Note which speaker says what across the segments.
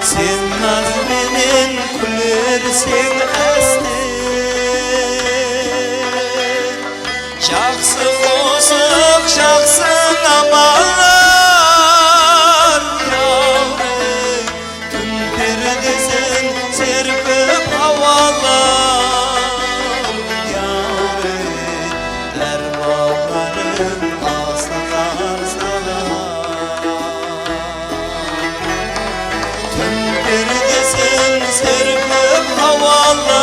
Speaker 1: Sen nazminin kulursin esti Şahsı bozuk şahsın amalar Yavrum tüm perdesin serpip havalar Yavrum dermanların aslar sana Tüm perdesin serpip havalar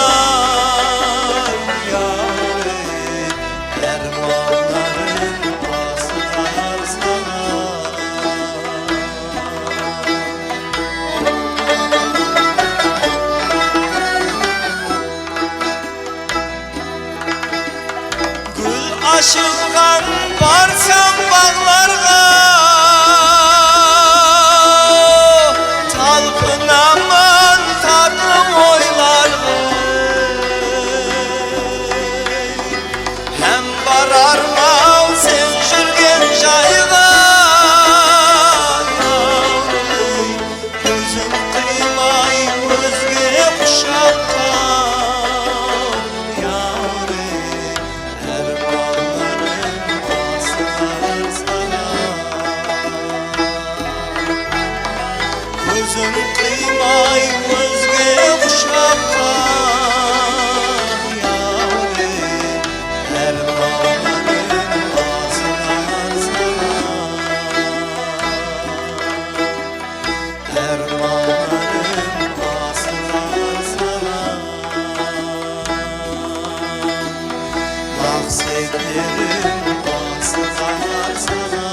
Speaker 1: Yavrum dermanların aslar sana Gül aşıkkan varsam bağlarga Talpınaman tatlım oylarga Hem bararmam sen jürgen jayga Yavrum gözüm kıymay özge kuşakka Yavrum dermanların aslar sana Gözüm kıymay özge kuşakka Yavrum dermanların aslar sana Dermanların aslar sana Mahsetlerim aslar sana